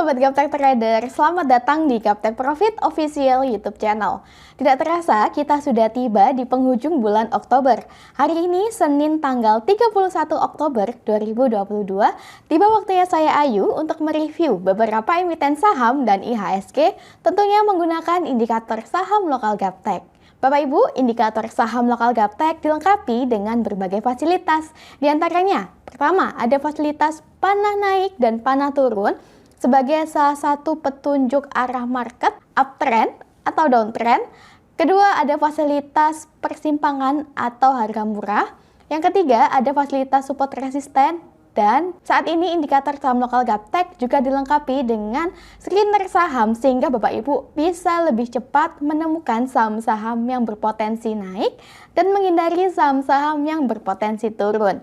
Sobat Gaptek Trader, selamat datang di Gaptek Profit Official YouTube channel. Tidak terasa kita sudah tiba di penghujung bulan Oktober. Hari ini Senin tanggal 31 Oktober 2022, tiba waktunya saya Ayu untuk mereview beberapa emiten saham dan IHSG, tentunya menggunakan indikator saham lokal Gaptek. Bapak Ibu, indikator saham lokal Gaptek dilengkapi dengan berbagai fasilitas. Di antaranya, pertama ada fasilitas panah naik dan panah turun sebagai salah satu petunjuk arah market uptrend atau downtrend. Kedua, ada fasilitas persimpangan atau harga murah. Yang ketiga, ada fasilitas support resisten. Dan saat ini indikator saham lokal Gaptek juga dilengkapi dengan screener saham sehingga Bapak Ibu bisa lebih cepat menemukan saham-saham yang berpotensi naik dan menghindari saham-saham yang berpotensi turun.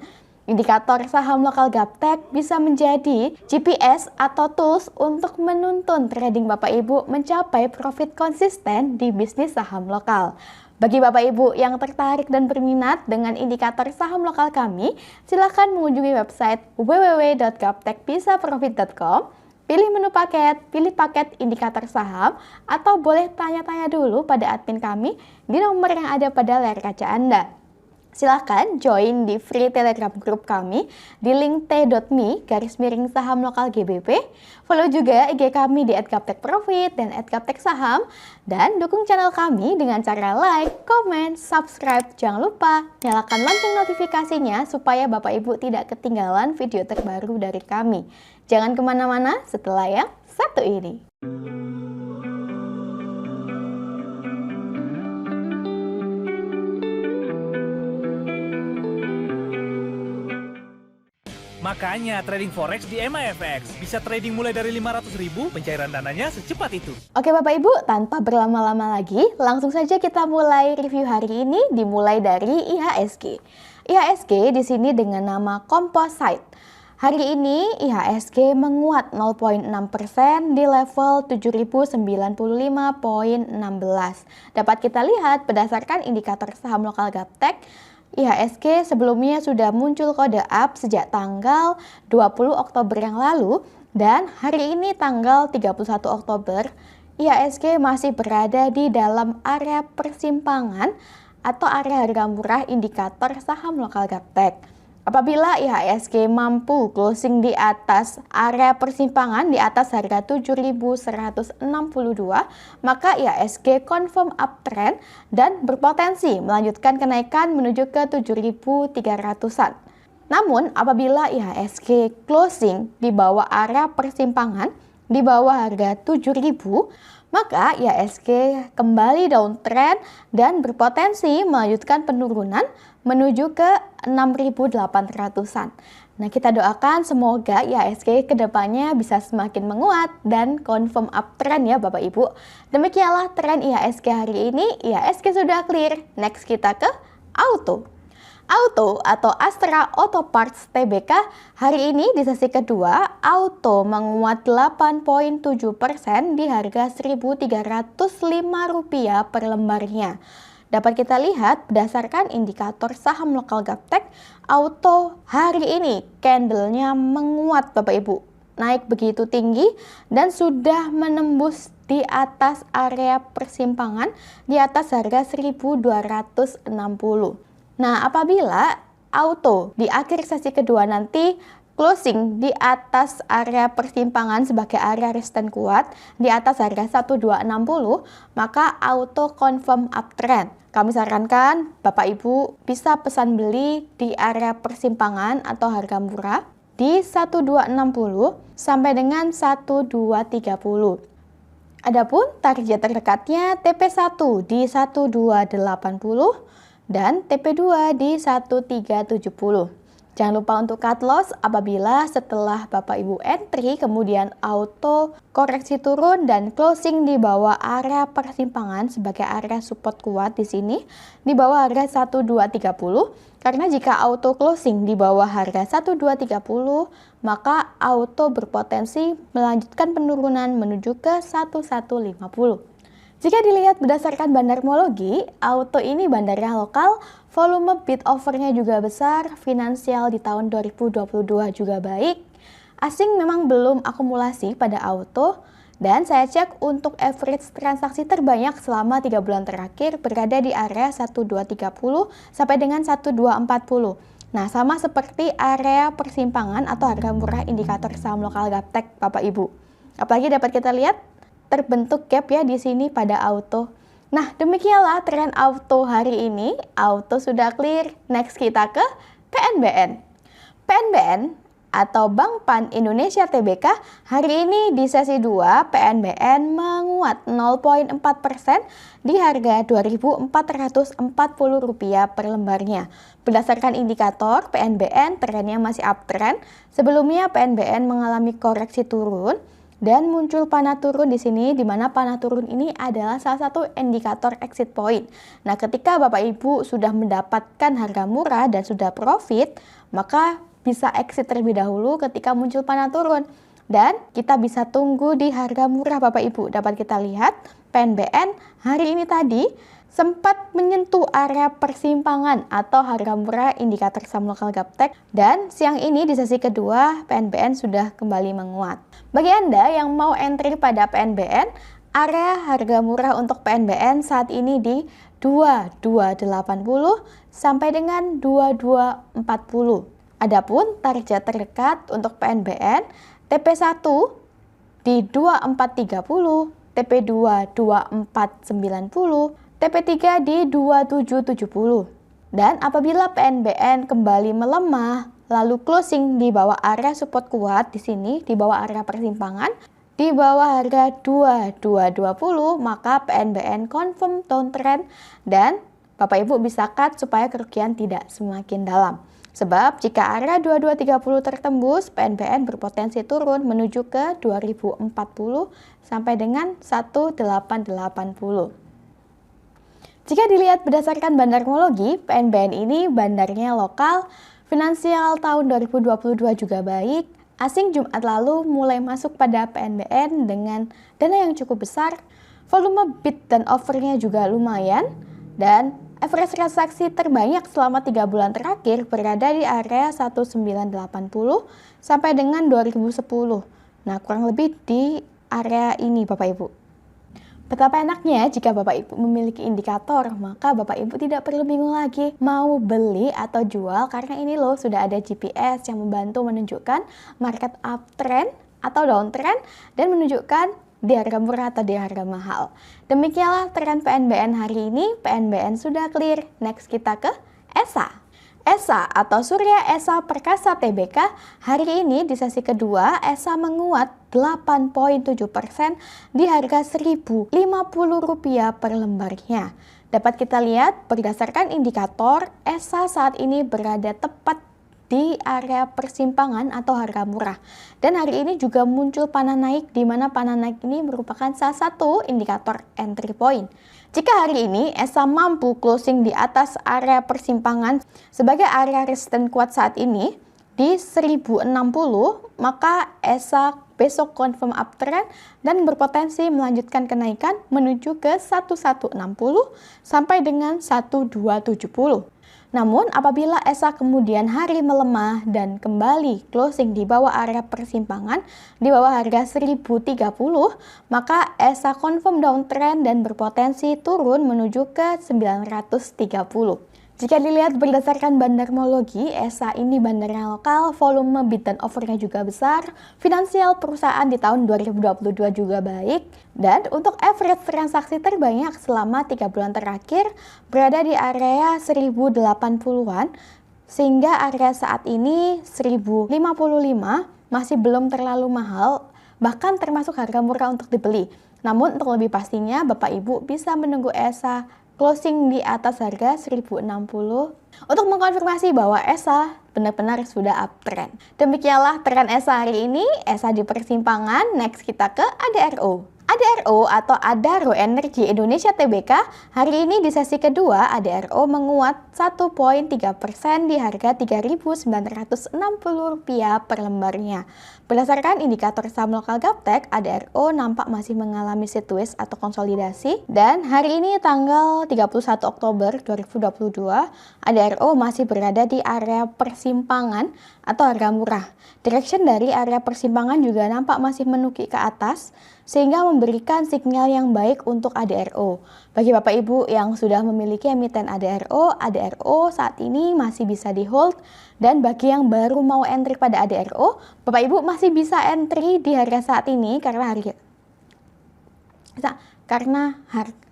Indikator saham lokal Gaptek bisa menjadi GPS atau tools untuk menuntun trading Bapak Ibu mencapai profit konsisten di bisnis saham lokal. Bagi Bapak Ibu yang tertarik dan berminat dengan indikator saham lokal kami, silakan mengunjungi website www.gaptekbisaprofit.com, pilih menu paket, pilih paket indikator saham, atau boleh tanya-tanya dulu pada admin kami di nomor yang ada pada layar kaca Anda. Silahkan join di free telegram group kami di link t.me/saham lokal GBP. Follow juga IG kami di @gaptekprofit dan @gapteksaham. Dan dukung channel kami dengan cara like, comment, subscribe. Jangan lupa nyalakan lonceng notifikasinya supaya Bapak Ibu tidak ketinggalan video terbaru dari kami. Jangan kemana-mana setelah yang satu ini. Makanya trading forex di MIFX bisa trading mulai dari 500.000, pencairan dananya secepat itu. Oke Bapak Ibu, tanpa berlama-lama lagi, langsung saja kita mulai review hari ini dimulai dari IHSG. IHSG di sini dengan nama Composite. Hari ini IHSG menguat 0,6% di level 7095,16. Dapat kita lihat berdasarkan indikator saham lokal Gaptek, IHSG sebelumnya sudah muncul kode up sejak tanggal 20 Oktober yang lalu dan hari ini tanggal 31 Oktober IHSG masih berada di dalam area persimpangan atau area harga murah indikator saham lokal Gaptek. Apabila IHSG mampu closing di atas area persimpangan di atas harga 7.162, maka IHSG confirm uptrend dan berpotensi melanjutkan kenaikan menuju ke 7.300-an. Namun, apabila IHSG closing di bawah area persimpangan di bawah harga 7.000, maka IHSG kembali downtrend dan berpotensi melanjutkan penurunan menuju ke 6.800-an. Nah, kita doakan semoga IHSG kedepannya bisa semakin menguat dan confirm uptrend ya Bapak Ibu. Demikianlah tren IHSG hari ini. IHSG sudah clear. Next kita ke Auto. Auto atau Astra Auto Parts Tbk hari ini di sesi kedua Auto menguat 8,7% di harga Rp1.305 per lembarnya. Dapat kita lihat berdasarkan indikator saham lokal Gaptek, Auto hari ini candlenya menguat Bapak Ibu, naik begitu tinggi dan sudah menembus di atas area persimpangan di atas harga 1.260. Nah, apabila Auto di akhir sesi kedua nanti closing di atas area persimpangan sebagai area resisten kuat di atas harga 1260, maka Auto confirm uptrend. Kami sarankan Bapak Ibu bisa pesan beli di area persimpangan atau harga murah di 1260 sampai dengan 1230. Adapun target terdekatnya TP1 di 1280 dan TP2 di 1370. Jangan lupa untuk cut loss apabila setelah Bapak Ibu entry kemudian Auto koreksi turun dan closing di bawah area persimpangan sebagai area support kuat di sini di bawah harga 1230. Karena jika Auto closing di bawah harga 1230, maka Auto berpotensi melanjutkan penurunan menuju ke 1150. Jika dilihat berdasarkan bandarmologi, Auto ini bandarnya lokal, volume bid offernya juga besar, finansial di tahun 2022 juga baik. Asing memang belum akumulasi pada auto, dan saya cek untuk average transaksi terbanyak selama 3 bulan terakhir berada di area 1230 sampai dengan 1240. Nah, sama seperti area persimpangan atau harga murah indikator saham lokal Gaptek, Bapak Ibu. Apalagi dapat kita lihat terbentuk gap ya di sini pada auto. Nah, demikianlah tren auto hari ini. Auto sudah clear. Next kita ke PNBN. PNBN atau Bank Pan Indonesia Tbk hari ini di sesi 2 PNBN menguat 0,4% di harga Rp2.440 per lembarnya. Berdasarkan indikator PNBN trennya masih uptrend. Sebelumnya PNBN mengalami koreksi turun dan muncul panah turun di sini, di mana panah turun ini adalah salah satu indikator exit point. Nah, ketika Bapak Ibu sudah mendapatkan harga murah dan sudah profit, maka bisa exit terlebih dahulu ketika muncul panah turun. Dan kita bisa tunggu di harga murah Bapak Ibu. Dapat kita lihat PNBN hari ini tadi sempat menyentuh area persimpangan atau harga murah indikator saham lokal Gaptek. Dan siang ini di sesi kedua PNBN sudah kembali menguat. Bagi Anda yang mau entry pada PNBN, area harga murah untuk PNBN saat ini di 2280 sampai dengan 2240. Adapun target terdekat untuk PNBN TP1 di 2430, TP2 2490, TP3 di 2770. Dan apabila PNBN kembali melemah lalu closing di bawah area support kuat di sini, di bawah area persimpangan, di bawah harga 2220, maka PNBN confirm downtrend dan Bapak Ibu bisa cut supaya kerugian tidak semakin dalam. Sebab jika area 2230 tertembus, PNBN berpotensi turun menuju ke 2040 sampai dengan 1880. Jika dilihat berdasarkan bandarmologi, PNBN ini bandarnya lokal, finansial tahun 2022 juga baik. Asing Jumat lalu mulai masuk pada PNBN dengan dana yang cukup besar, volume bid dan offernya juga lumayan, dan average transaksi terbanyak selama 3 bulan terakhir berada di area 1980 sampai dengan 2010. Nah, kurang lebih di area ini Bapak Ibu. Betapa enaknya jika Bapak Ibu memiliki indikator, maka Bapak Ibu tidak perlu bingung lagi mau beli atau jual karena ini loh sudah ada GPS yang membantu menunjukkan market uptrend atau downtrend dan menunjukkan di harga murah atau di harga mahal. Demikianlah tren PNBN hari ini. PNBN sudah clear. Next kita ke ESA. ESA atau Surya Esa Perkasa Tbk hari ini di sesi kedua ESA menguat 8,7% di harga Rp1.050 per lembarnya. Dapat kita lihat berdasarkan indikator ESA saat ini berada tepat di area persimpangan atau harga murah. Dan hari ini juga muncul panah naik, di mana panah naik ini merupakan salah satu indikator entry point. Jika hari ini ESA mampu closing di atas area persimpangan sebagai area resisten kuat saat ini di 1060, maka ESA besok confirm uptrend dan berpotensi melanjutkan kenaikan menuju ke 1160 sampai dengan 1270. Namun apabila ESA kemudian hari melemah dan kembali closing di bawah area persimpangan di bawah harga 1030, maka ESA confirm downtrend dan berpotensi turun menuju ke 930. Jika dilihat berdasarkan bandarmologi, ESA ini bandarnya lokal, volume bid dan offernya juga besar, finansial perusahaan di tahun 2022 juga baik, dan untuk average transaksi terbanyak selama 3 bulan terakhir berada di area 1080-an, sehingga area saat ini 1055 masih belum terlalu mahal, bahkan termasuk harga murah untuk dibeli. Namun untuk lebih pastinya, Bapak Ibu bisa menunggu ESA closing di atas harga 1060 untuk mengkonfirmasi bahwa ESA benar-benar sudah uptrend. Demikianlah tren ESA hari ini, ESA di persimpangan. Next kita ke ADRO. ADRO atau Adaro Energi Indonesia Tbk hari ini di sesi kedua ADRO menguat 1,3% di harga Rp3.960 per lembarnya. Berdasarkan indikator saham lokal Gaptek, ADRO nampak masih mengalami sideways atau konsolidasi. Dan hari ini tanggal 31 Oktober 2022, ADRO masih berada di area persimpangan atau harga murah. Direction dari area persimpangan juga nampak masih menukik ke atas, sehingga memberikan sinyal yang baik untuk ADRO. Bagi Bapak Ibu yang sudah memiliki emiten ADRO saat ini masih bisa di hold. Dan bagi yang baru mau entry pada ADRO, Bapak Ibu masih bisa entry di harga saat ini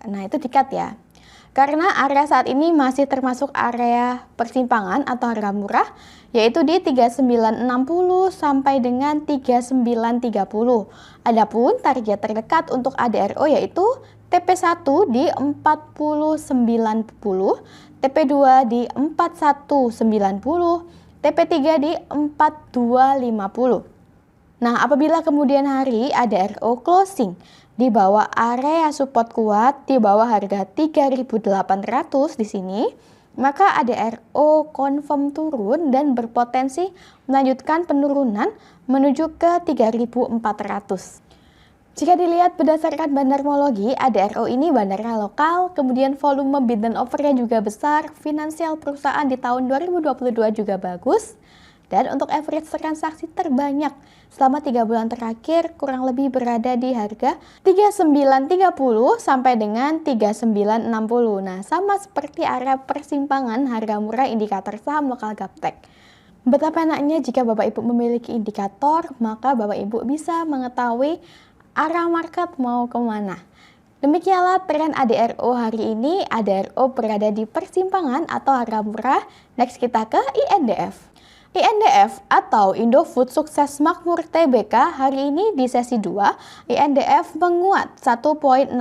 nah itu dikat ya. Karena area saat ini masih termasuk area persimpangan atau harga murah, yaitu di 3960 sampai dengan 3930. Adapun target terdekat untuk ADRO yaitu TP1 di 4090, TP2 di 4190, TP3 di 4250. Nah, apabila kemudian hari ADRO closing di bawah area support kuat di bawah harga 3.800 di sini, maka ADRO confirm turun dan berpotensi melanjutkan penurunan menuju ke 3.400. Jika dilihat berdasarkan bandarmologi, ADRO ini bandarnya lokal, kemudian volume bid dan offernya juga besar, finansial perusahaan di tahun 2022 juga bagus, dan untuk average transaksi terbanyak selama 3 bulan terakhir kurang lebih berada di harga 3930 sampai dengan 3960. Nah, sama seperti area persimpangan harga murah indikator saham lokal Gaptek. Betapa enaknya jika Bapak Ibu memiliki indikator, maka Bapak Ibu bisa mengetahui arah market mau kemana. Demikianlah tren ADRO hari ini. ADRO berada di persimpangan atau harga murah. Next kita ke INDF. INDF atau Indofood Sukses Makmur Tbk hari ini di sesi 2, INDF menguat 1,6%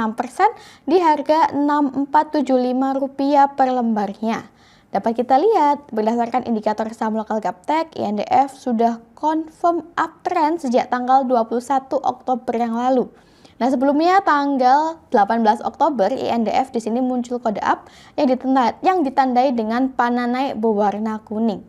di harga Rp6475 per lembarnya. Dapat kita lihat berdasarkan indikator saham lokal Gaptek, INDF sudah confirm uptrend sejak tanggal 21 Oktober yang lalu. Nah, sebelumnya tanggal 18 Oktober INDF di sini muncul kode up yang ditandai dengan panah naik berwarna kuning.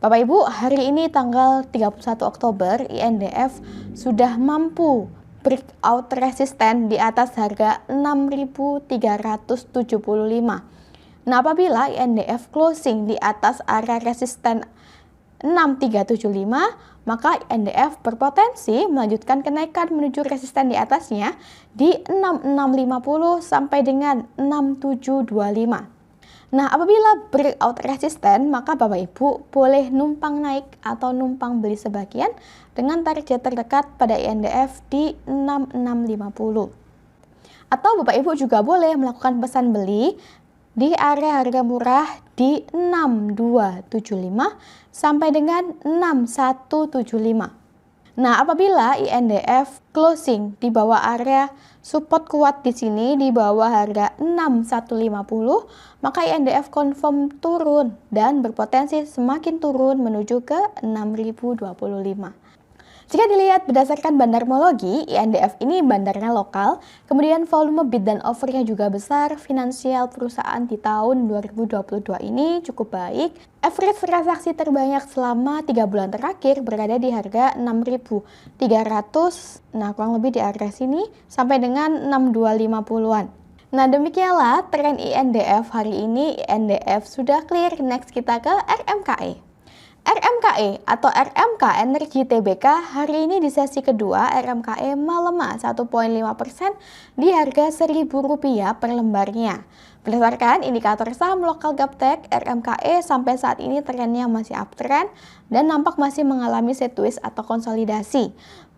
Bapak Ibu, hari ini tanggal 31 Oktober INDF sudah mampu breakout resisten di atas harga 6.375. Nah, apabila INDF closing di atas area resisten 6375, maka INDF berpotensi melanjutkan kenaikan menuju resisten di atasnya di 6650 sampai dengan 6725. Nah, apabila breakout resisten, maka Bapak Ibu boleh numpang naik atau numpang beli sebagian dengan target terdekat pada INDF di 6650. Atau Bapak Ibu juga boleh melakukan pesan beli di area harga murah di 6275 sampai dengan 6175. Nah, apabila INDF closing di bawah area support kuat di sini di bawah harga 6150, maka INDF confirm turun dan berpotensi semakin turun menuju ke 6025. Jika dilihat berdasarkan bandarmologi, INDF ini bandarnya lokal, kemudian volume bid dan offernya juga besar, finansial perusahaan di tahun 2022 ini cukup baik, average transaksi terbanyak selama 3 bulan terakhir berada di harga 6.300, nah kurang lebih di area sini, sampai dengan 6250-an. Nah, demikianlah tren INDF hari ini. INDF sudah clear, next kita ke RMKE. RMKE atau RMK Energi Tbk hari ini di sesi kedua RMKE melemah 1,5% di harga Rp1.000 per lembarnya. Berdasarkan indikator saham lokal Gaptek, RMKE sampai saat ini trennya masih uptrend dan nampak masih mengalami sideways atau konsolidasi.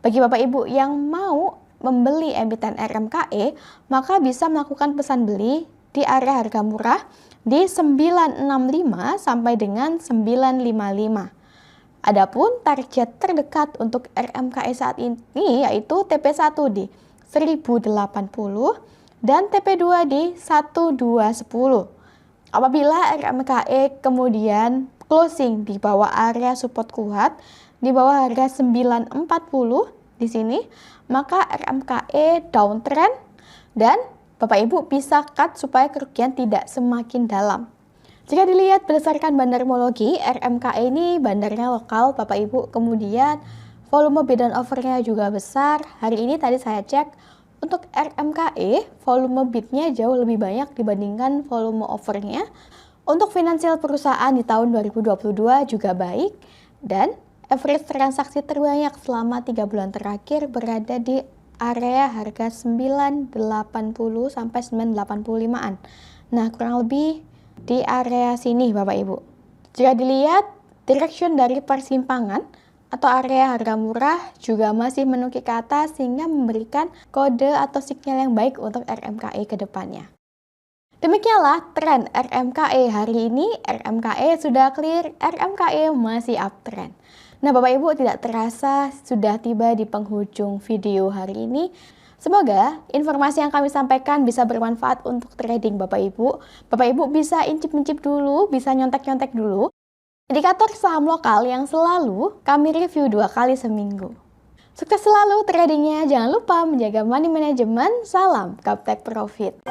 Bagi Bapak Ibu yang mau membeli emiten RMKE, maka bisa melakukan pesan beli di area harga murah di 965 sampai dengan 955. Adapun target terdekat untuk RMKE saat ini yaitu TP1 di 1080 dan TP2 di 1210. Apabila RMKE kemudian closing di bawah area support kuat di bawah harga 940 di sini, maka RMKE downtrend dan Bapak Ibu bisa cut supaya kerugian tidak semakin dalam. Jika dilihat berdasarkan bandarmologi, RMKE ini bandarnya lokal Bapak Ibu, kemudian volume bid dan offernya juga besar. Hari ini tadi saya cek, untuk RMKE, volume bidnya jauh lebih banyak dibandingkan volume offernya. Untuk finansial perusahaan di tahun 2022 juga baik, dan average transaksi terbanyak selama 3 bulan terakhir berada di area harga 980 sampai 985-an. Nah, kurang lebih di area sini Bapak Ibu. Jika dilihat, direction dari persimpangan atau area harga murah juga masih menukik ke atas sehingga memberikan kode atau sinyal yang baik untuk RMKE ke depannya. Demikianlah tren RMKE hari ini. RMKE sudah clear, RMKE masih uptrend. Nah Bapak Ibu, tidak terasa sudah tiba di penghujung video hari ini. Semoga informasi yang kami sampaikan bisa bermanfaat untuk trading Bapak Ibu. Bapak Ibu bisa incip-incip dulu, bisa nyontek-nyontek dulu indikator saham lokal yang selalu kami review 2 kali seminggu. Sukses selalu tradingnya, jangan lupa menjaga money management. Salam Gaptek Profit.